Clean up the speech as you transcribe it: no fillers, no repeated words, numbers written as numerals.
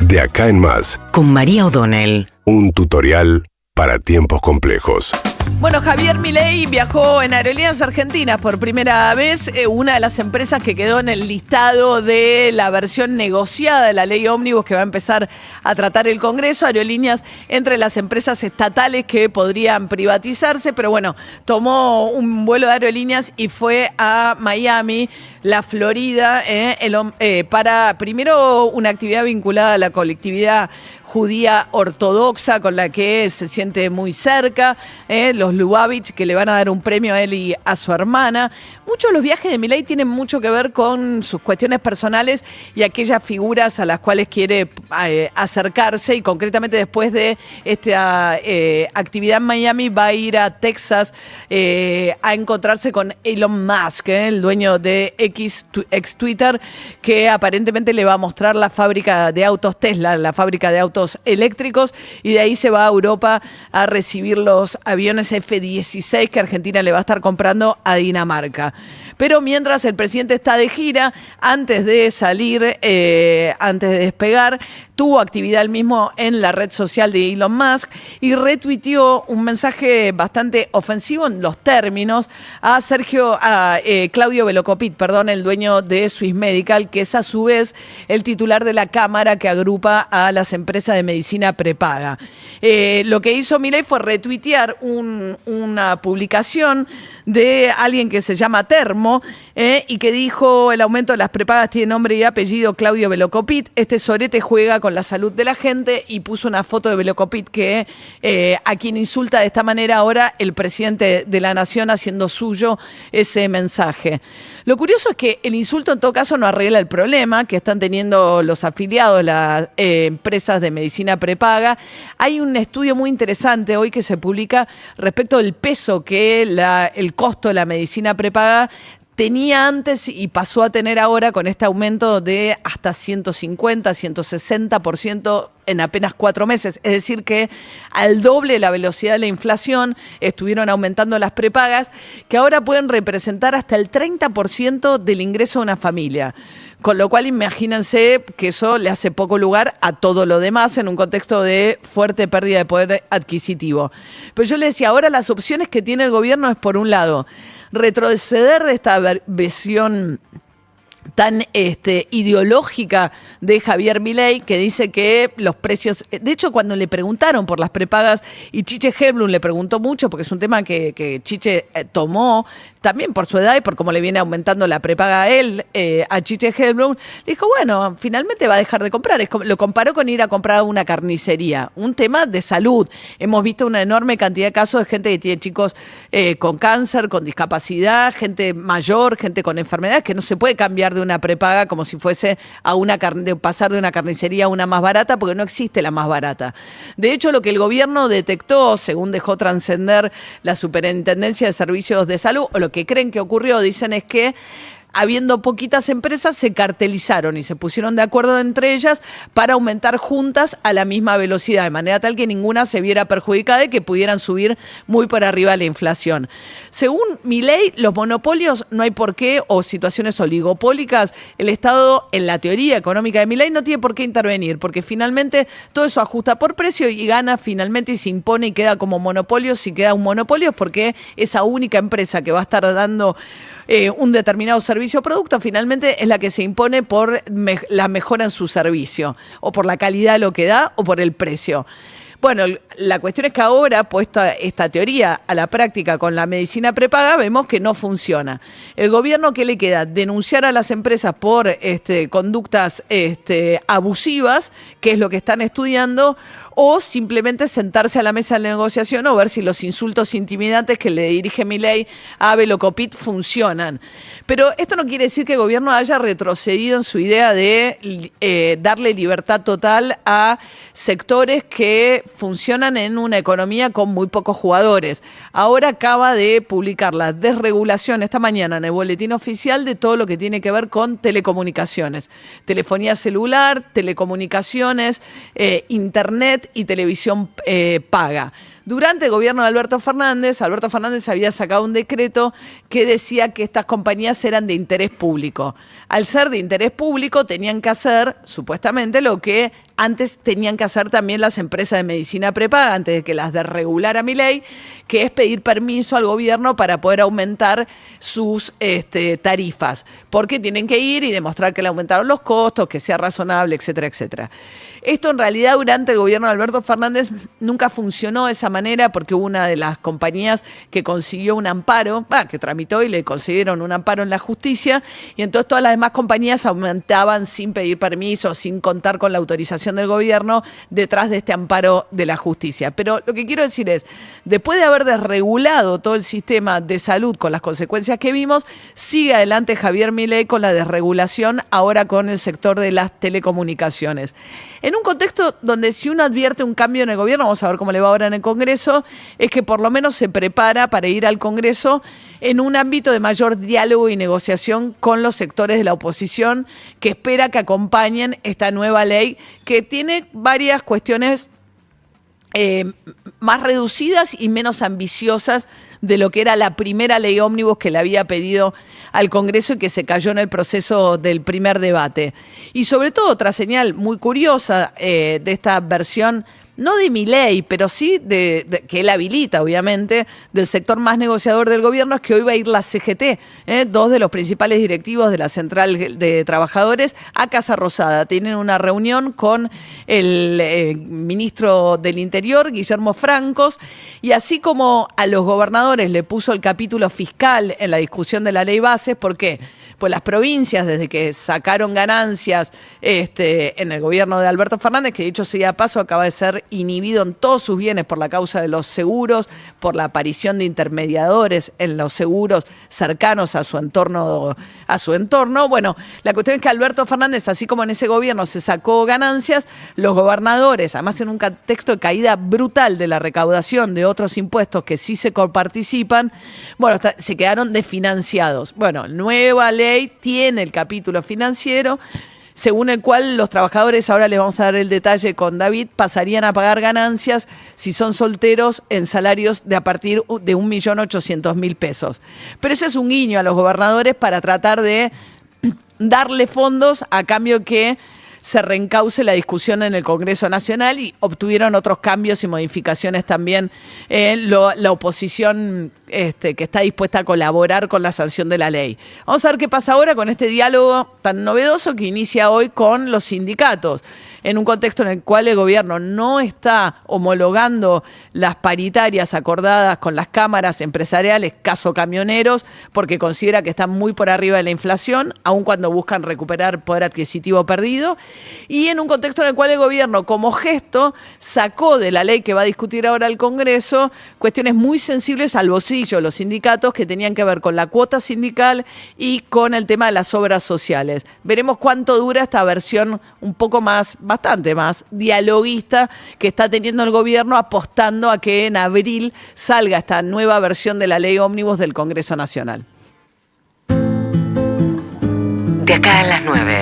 De acá en más, con María O'Donnell. un tutorial para tiempos complejos. Bueno, Javier Milei viajó en Aerolíneas Argentinas por primera vez, una de las empresas que quedó en el listado de la versión negociada de la ley ómnibus que va a empezar a tratar el Congreso. Aerolíneas entre las empresas estatales que podrían privatizarse, pero bueno, tomó un vuelo de aerolíneas y fue a Miami, la Florida, para primero una actividad vinculada a la colectividad judía ortodoxa con la que se siente muy cerca, los Lubavitch, que le van a dar un premio a él y a su hermana. Muchos de los viajes de Milei tienen mucho que ver con sus cuestiones personales y aquellas figuras a las cuales quiere acercarse, y concretamente después de esta actividad en Miami va a ir a Texas a encontrarse con Elon Musk, el dueño de ex Twitter, que aparentemente le va a mostrar la fábrica de autos Tesla, la fábrica de autos eléctricos, y de ahí se va a Europa a recibir los aviones F-16 que Argentina le va a estar comprando a Dinamarca. Pero mientras el presidente está de gira, antes de salir, antes de despegar, tuvo actividad él mismo en la red social de Elon Musk y retuiteó un mensaje bastante ofensivo en los términos a Claudio Velocopit, el dueño de Swiss Medical, que es a su vez el titular de la cámara que agrupa a las empresas de medicina prepaga. Lo que hizo Milei fue retuitear una publicación de alguien que se llama Termo, y que dijo: el aumento de las prepagas tiene nombre y apellido Claudio Velocopit, este sorete juega con la salud de la gente, y puso una foto de Velocopit que a quien insulta de esta manera ahora el presidente de la nación, haciendo suyo ese mensaje. Lo curioso es que el insulto en todo caso no arregla el problema que están teniendo los afiliados de las empresas de medicina prepaga. Hay un estudio muy interesante hoy que se publica respecto del peso que el costo de la medicina prepaga tenía antes y pasó a tener ahora con este aumento de hasta 150, 160% en apenas 4 meses. Es decir que al doble de la velocidad de la inflación estuvieron aumentando las prepagas, que ahora pueden representar hasta el 30% del ingreso de una familia. Con lo cual imagínense que eso le hace poco lugar a todo lo demás en un contexto de fuerte pérdida de poder adquisitivo. Pero yo le decía, ahora las opciones que tiene el gobierno es, por un lado, retroceder de esta visión tan ideológica de Javier Milei, que dice que los precios... De hecho, cuando le preguntaron por las prepagas, y Chiche Helblum le preguntó mucho, porque es un tema que Chiche tomó, también por su edad y por cómo le viene aumentando la prepaga a él, a Chiche Helblum, le dijo, bueno, finalmente va a dejar de comprar. Lo comparó con ir a comprar una carnicería, un tema de salud. Hemos visto una enorme cantidad de casos de gente que tiene chicos con cáncer, con discapacidad, gente mayor, gente con enfermedades, que no se puede cambiar de una prepaga como si fuese de pasar de una carnicería a una más barata, porque no existe la más barata. De hecho, lo que el gobierno detectó, según dejó trascender la Superintendencia de Servicios de Salud, o lo que creen que ocurrió, dicen, es que habiendo poquitas empresas, se cartelizaron y se pusieron de acuerdo entre ellas para aumentar juntas a la misma velocidad, de manera tal que ninguna se viera perjudicada y que pudieran subir muy por arriba la inflación. Según Milei, los monopolios no hay por qué, o situaciones oligopólicas, el Estado, en la teoría económica de Milei, no tiene por qué intervenir, porque finalmente todo eso ajusta por precio y gana finalmente y se impone y queda como monopolio. Si queda un monopolio es porque esa única empresa que va a estar dando un determinado servicio o producto finalmente es la que se impone por la mejora en su servicio, o por la calidad de lo que da, o por el precio. Bueno, la cuestión es que ahora, puesta esta teoría a la práctica con la medicina prepaga, vemos que no funciona. El gobierno, ¿qué le queda? Denunciar a las empresas por conductas abusivas, que es lo que están estudiando, o simplemente sentarse a la mesa de negociación o ver si los insultos intimidantes que le dirige Milei a Velocopit funcionan. Pero esto no quiere decir que el gobierno haya retrocedido en su idea de darle libertad total a sectores que funcionan en una economía con muy pocos jugadores. Ahora acaba de publicar la desregulación esta mañana en el boletín oficial de todo lo que tiene que ver con telecomunicaciones, telefonía celular, telecomunicaciones, internet y televisión paga. Durante el gobierno de Alberto Fernández había sacado un decreto que decía que estas compañías eran de interés público. Al ser de interés público tenían que hacer, supuestamente, lo que antes tenían que hacer también las empresas de medicina prepaga, antes de que las desregulara Milei, que es pedir permiso al gobierno para poder aumentar sus tarifas, porque tienen que ir y demostrar que le aumentaron los costos, que sea razonable, etcétera, etcétera. Esto en realidad durante el gobierno de Alberto Fernández nunca funcionó de esa manera, porque hubo una de las compañías que consiguió un amparo, que tramitó y le consiguieron un amparo en la justicia, y entonces todas las demás compañías aumentaban sin pedir permiso, sin contar con la autorización del gobierno, detrás de este amparo de la justicia. Pero lo que quiero decir es, después de haber desregulado todo el sistema de salud con las consecuencias que vimos, sigue adelante Javier Milei con la desregulación, ahora con el sector de las telecomunicaciones. En un contexto donde si uno advierte un cambio en el gobierno, vamos a ver cómo le va ahora en el Congreso, es que por lo menos se prepara para ir al Congreso en un ámbito de mayor diálogo y negociación con los sectores de la oposición, que espera que acompañen esta nueva ley que tiene varias cuestiones más reducidas y menos ambiciosas de lo que era la primera ley ómnibus que le había pedido al Congreso y que se cayó en el proceso del primer debate. Y sobre todo otra señal muy curiosa de esta versión, no de Milei, pero sí que él habilita, obviamente, del sector más negociador del gobierno, es que hoy va a ir la CGT, dos de los principales directivos de la Central de Trabajadores, a Casa Rosada. Tienen una reunión con el ministro del Interior, Guillermo Francos, y así como a los gobernadores le puso el capítulo fiscal en la discusión de la ley bases, ¿por qué? Pues las provincias, desde que sacaron ganancias en el gobierno de Alberto Fernández, que dicho sea de paso acaba de ser inhibido en todos sus bienes por la causa de los seguros, por la aparición de intermediadores en los seguros cercanos a su entorno. Bueno, la cuestión es que Alberto Fernández, así como en ese gobierno se sacó ganancias, los gobernadores, además en un contexto de caída brutal de la recaudación de otros impuestos que sí se coparticipan, bueno, se quedaron desfinanciados. Bueno, nueva ley tiene el capítulo financiero, según el cual los trabajadores, ahora les vamos a dar el detalle con David, pasarían a pagar ganancias si son solteros en salarios de a partir de 1.800.000 pesos. Pero ese es un guiño a los gobernadores para tratar de darle fondos a cambio que se reencauce la discusión en el Congreso Nacional, y obtuvieron otros cambios y modificaciones también la oposición que está dispuesta a colaborar con la sanción de la ley. Vamos a ver qué pasa ahora con este diálogo tan novedoso que inicia hoy con los sindicatos, en un contexto en el cual el gobierno no está homologando las paritarias acordadas con las cámaras empresariales, caso camioneros, porque considera que están muy por arriba de la inflación, aun cuando buscan recuperar poder adquisitivo perdido, y en un contexto en el cual el gobierno, como gesto, sacó de la ley que va a discutir ahora el Congreso cuestiones muy sensibles al bolsillo de los sindicatos, que tenían que ver con la cuota sindical y con el tema de las obras sociales. Veremos cuánto dura esta versión un poco más, bastante más dialoguista que está teniendo el gobierno, apostando a que en abril salga esta nueva versión de la ley ómnibus del Congreso Nacional. De acá a las 9.